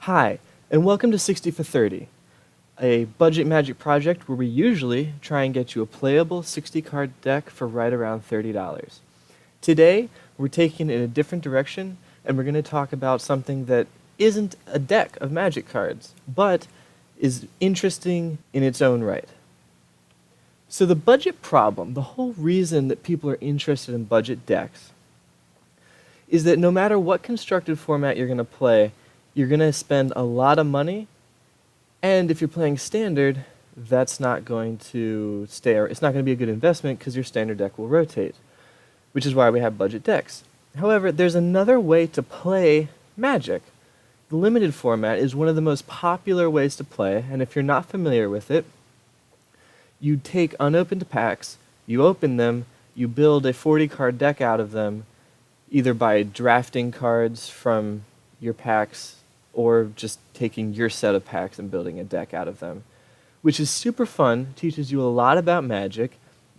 Hi, and welcome to 60 for 30, a budget magic project where we usually try and get you a playable 60 card deck for right around $30. Today, we're taking it in a different direction, and we're going to talk about something that isn't a deck of magic cards, but is interesting in its own right. So the budget problem, the whole reason that people are interested in budget decks, is that no matter what constructed format you're going to play, you're going to spend a lot of money, and if you're playing standard, that's not going to stay, or it's not going to be a good investment because your standard deck will rotate, which is why we have budget decks. However, there's another way to play Magic. The limited format is one of the most popular ways to play, and if you're not familiar with it, you take unopened packs, you open them, you build a 40-card deck out of them, either by drafting cards from your packs or just taking your set of packs and building a deck out of them, which is super fun, teaches you a lot about Magic,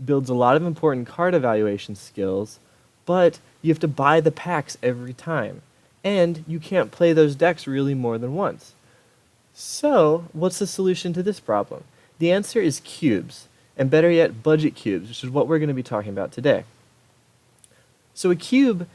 builds a lot of important card evaluation skills, but you have to buy the packs every time, and you can't play those decks really more than once. So, what's the solution to this problem? The answer is cubes, and better yet, budget cubes, which is what we're going to be talking about today. So a cube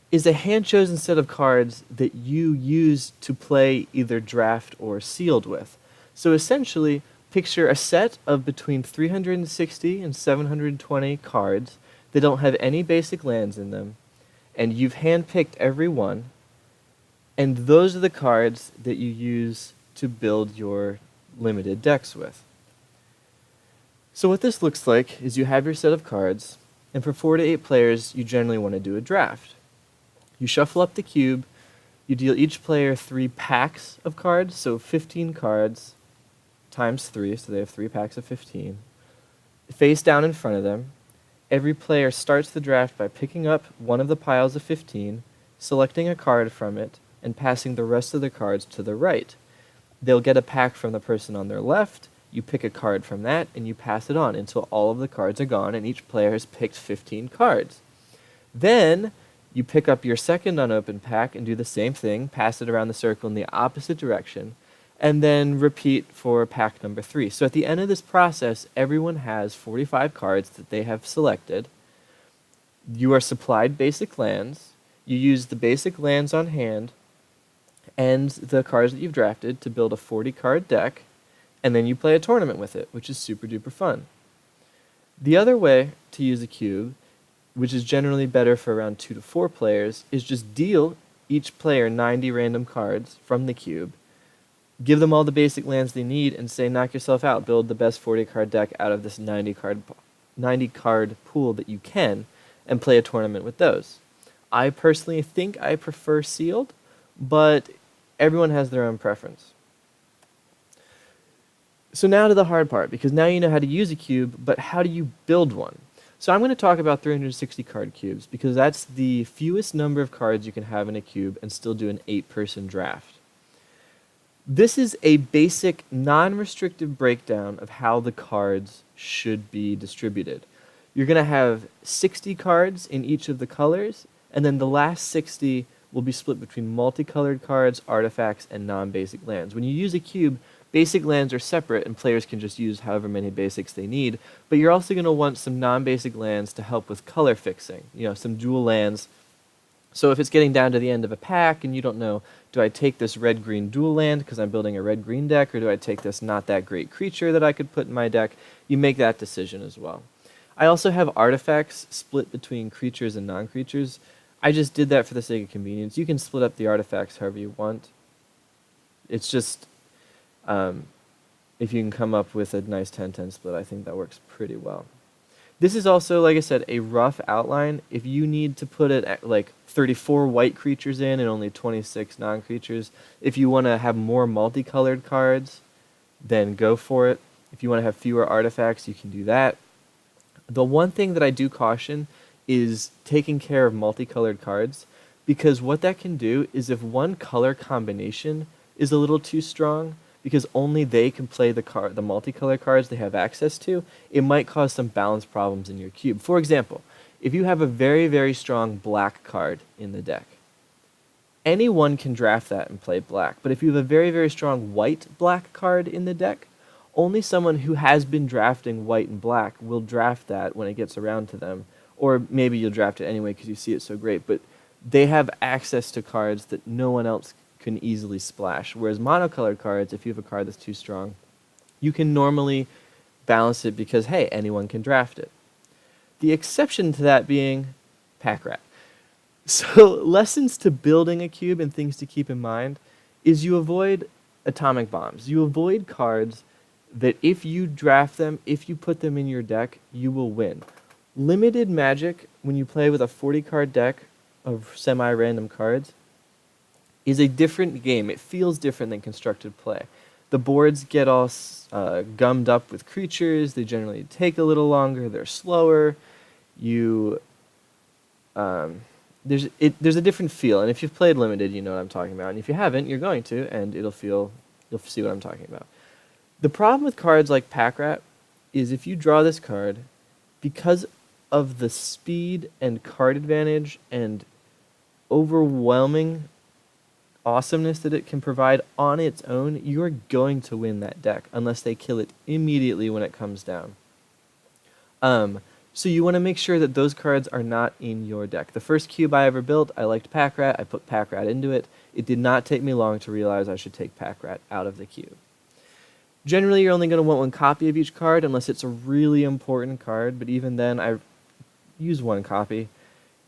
is a hand-chosen set of cards that you use to play either draft or sealed with. So essentially, picture a set of between 360 and 720 cards that don't have any basic lands in them, and you've hand-picked every one, and those are the cards that you use to build your limited decks with. So what this looks like is you have your set of cards, and for 4 to 8 players, you generally want to do a draft. You shuffle up the cube, you deal each player 3 packs of cards, so 15 cards times 3, so they have 3 packs of 15, face down in front of them. Every player starts the draft by picking up one of the piles of 15, selecting a card from it, and passing the rest of the cards to the right. They'll get a pack from the person on their left, you pick a card from that, and you pass it on until all of the cards are gone, and each player has picked 15 cards. Then, you pick up your second unopened pack and do the same thing, pass it around the circle in the opposite direction, and then repeat for pack number 3. So at the end of this process, everyone has 45 cards that they have selected. You are supplied basic lands. You use the basic lands on hand and the cards that you've drafted to build a 40-card deck, and then you play a tournament with it, which is super duper fun. The other way to use a cube, which is generally better for around 2 to 4 players, is just deal each player 90 random cards from the cube, give them all the basic lands they need, and say, knock yourself out, build the best 40-card deck out of this 90-card pool that you can, and play a tournament with those. I personally think I prefer sealed, but everyone has their own preference. So now to the hard part, because now you know how to use a cube, but how do you build one? So I'm going to talk about 360 card cubes, because that's the fewest number of cards you can have in a cube and still do an 8-person draft. This is a basic, non-restrictive breakdown of how the cards should be distributed. You're going to have 60 cards in each of the colors, and then the last 60 will be split between multicolored cards, artifacts, and non-basic lands. When you use a cube, basic lands are separate, and players can just use however many basics they need, but you're also going to want some non-basic lands to help with color fixing, some dual lands. So if it's getting down to the end of a pack and you don't know, do I take this red-green dual land because I'm building a red-green deck, or do I take this not-that-great creature that I could put in my deck? You make that decision as well. I also have artifacts split between creatures and non-creatures. I just did that for the sake of convenience. You can split up the artifacts however you want. It's just, if you can come up with a nice 10-10 split, I think that works pretty well. This is also, like I said, a rough outline. If you need to put it at like 34 white creatures in and only 26 non-creatures, if you want to have more multicolored cards, then go for it. If you want to have fewer artifacts, you can do that. The one thing that I do caution is taking care of multicolored cards, because what that can do is if one color combination is a little too strong, because only they can play the multicolor cards they have access to, it might cause some balance problems in your cube. For example, if you have a very, very strong black card in the deck, anyone can draft that and play black. But if you have a very, very strong white-black card in the deck, only someone who has been drafting white and black will draft that when it gets around to them. Or maybe you'll draft it anyway because you see it so great. But they have access to cards that no one else can easily splash. Whereas monocolored cards, if you have a card that's too strong, you can normally balance it because, hey, anyone can draft it. The exception to that being Pack Rat. So lessons to building a cube and things to keep in mind is you avoid atomic bombs. You avoid cards that if you draft them, if you put them in your deck, you will win. Limited Magic, when you play with a 40-card deck of semi-random cards, is a different game. It feels different than constructed play. The boards get all gummed up with creatures. They generally take a little longer. They're slower. There's a different feel, and if you've played Limited, you know what I'm talking about, and if you haven't, you're going to, and you'll see what I'm talking about. The problem with cards like Pack Rat is if you draw this card, because of the speed and card advantage and overwhelming awesomeness that it can provide on its own, you're going to win that deck, unless they kill it immediately when it comes down. So you want to make sure that those cards are not in your deck. The first cube I ever built, I liked Pack Rat. I put Pack Rat into it. It did not take me long to realize I should take Pack Rat out of the cube. Generally, you're only going to want one copy of each card unless it's a really important card, but even then, I use one copy.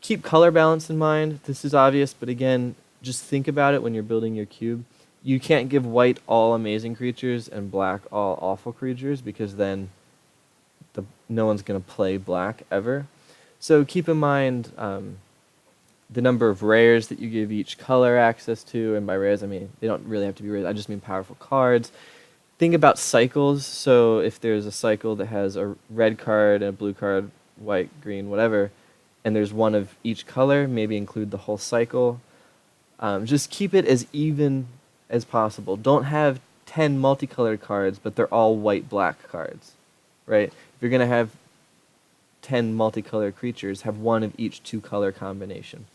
Keep color balance in mind. This is obvious, but again, just think about it when you're building your cube. You can't give white all amazing creatures and black all awful creatures, because then no one's going to play black ever. So keep in mind the number of rares that you give each color access to, and by rares I mean they don't really have to be rares, I just mean powerful cards. Think about cycles, so if there's a cycle that has a red card and a blue card, white, green, whatever, and there's one of each color, maybe include the whole cycle. Just keep it as even as possible. Don't have 10 multicolored cards, but they're all white-black cards, right? If you're going to have 10 multicolored creatures, have one of each two-color combination.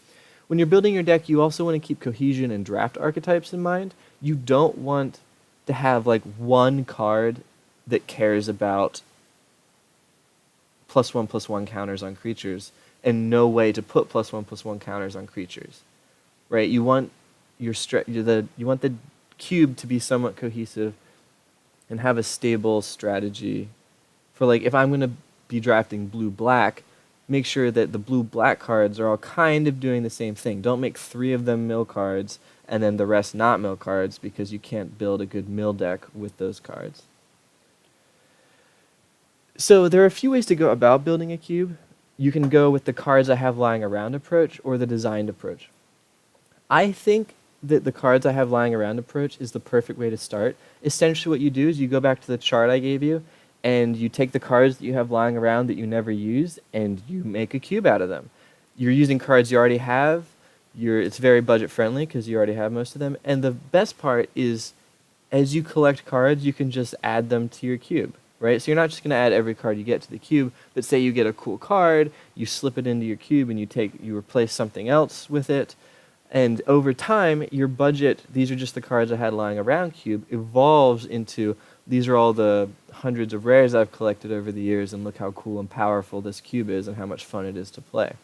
When you're building your deck, you also want to keep cohesion and draft archetypes in mind. You don't want to have like one card that cares about +1/+1 counters on creatures and no way to put +1/+1 counters on creatures, right? You want you want the cube to be somewhat cohesive and have a stable strategy. For like, if I'm going to be drafting blue-black, make sure that the blue-black cards are all kind of doing the same thing. Don't make 3 of them mill cards and then the rest not mill cards, because you can't build a good mill deck with those cards. So there are a few ways to go about building a cube. You can go with the cards I have lying around approach or the designed approach. I think that the cards I have lying around approach is the perfect way to start. Essentially what you do is you go back to the chart I gave you, and you take the cards that you have lying around that you never use, and you make a cube out of them. You're using cards you already have. It's very budget friendly because you already have most of them. And the best part is, as you collect cards, you can just add them to your cube, right? So you're not just going to add every card you get to the cube, but say you get a cool card, you slip it into your cube, and you replace something else with it. And over time, your budget, these are just the cards I had lying around cube, evolves into, these are all the hundreds of rares I've collected over the years, and look how cool and powerful this cube is and how much fun it is to play.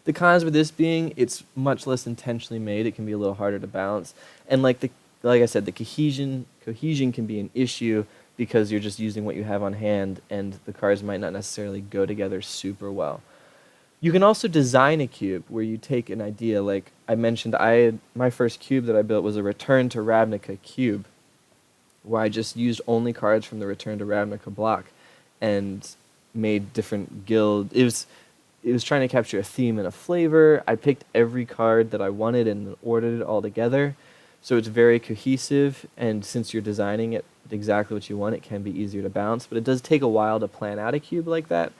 The cons with this being, it's much less intentionally made. It can be a little harder to balance. And like I said, the cohesion can be an issue because you're just using what you have on hand, and the cards might not necessarily go together super well. You can also design a cube where you take an idea, like I mentioned, my first cube that I built was a Return to Ravnica Cube, where I just used only cards from the Return to Ravnica block and made different guild. It was trying to capture a theme and a flavor. I picked every card that I wanted and ordered it all together. So it's very cohesive, and since you're designing it exactly what you want, it can be easier to balance. But it does take a while to plan out a cube like that,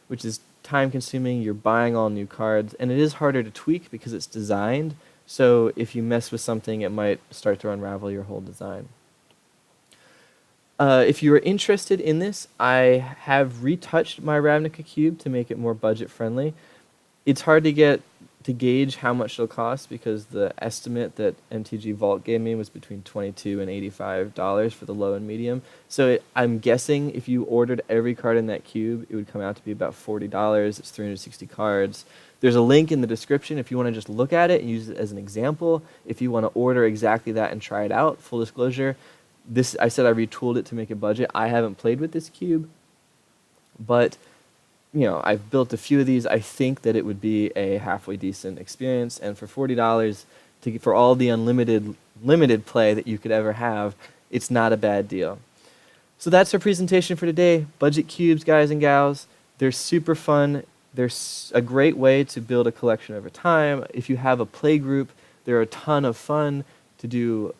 which is time consuming. You're buying all new cards, and it is harder to tweak because it's designed. So if you mess with something, it might start to unravel your whole design. If you are interested in this, I have retouched my Ravnica Cube to make it more budget friendly. It's hard to to gauge how much it'll cost, because the estimate that MTG Vault gave me was between $22 and $85 for the low and medium. So I'm guessing if you ordered every card in that cube, it would come out to be about $40. It's 360 cards. There's a link in the description if you want to just look at it and use it as an example. If you want to order exactly that and try it out, full disclosure, I said I retooled it to make it budget. I haven't played with this cube, but I've built a few of these. I think that it would be a halfway decent experience, and for $40 for all the limited play that you could ever have, it's not a bad deal. So that's our presentation for today. Budget cubes, guys and gals. They're super fun. They're a great way to build a collection over time. If you have a play group, they're a ton of fun to do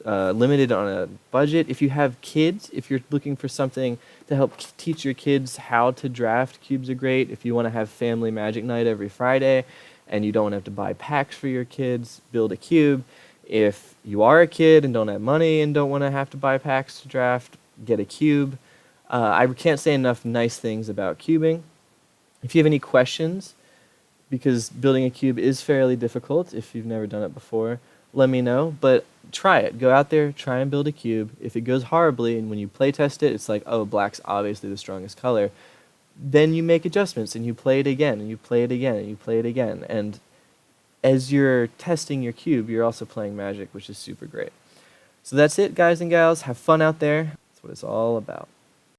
limited on a budget. If you have kids, if you're looking for something to help teach your kids how to draft, cubes are great. If you want to have family magic night every Friday and you don't have to buy packs for your kids, build a cube. If you are a kid and don't have money and don't want to have to buy packs to draft, get a cube. I can't say enough nice things about cubing. If you have any questions, because building a cube is fairly difficult if you've never done it before, let me know. But try it. Go out there, try and build a cube. If it goes horribly and when you play test it, it's like, oh, black's obviously the strongest color, then you make adjustments and you play it again and you play it again and you play it again. And as you're testing your cube, you're also playing Magic, which is super great. So that's it, guys and gals. Have fun out there. That's what it's all about.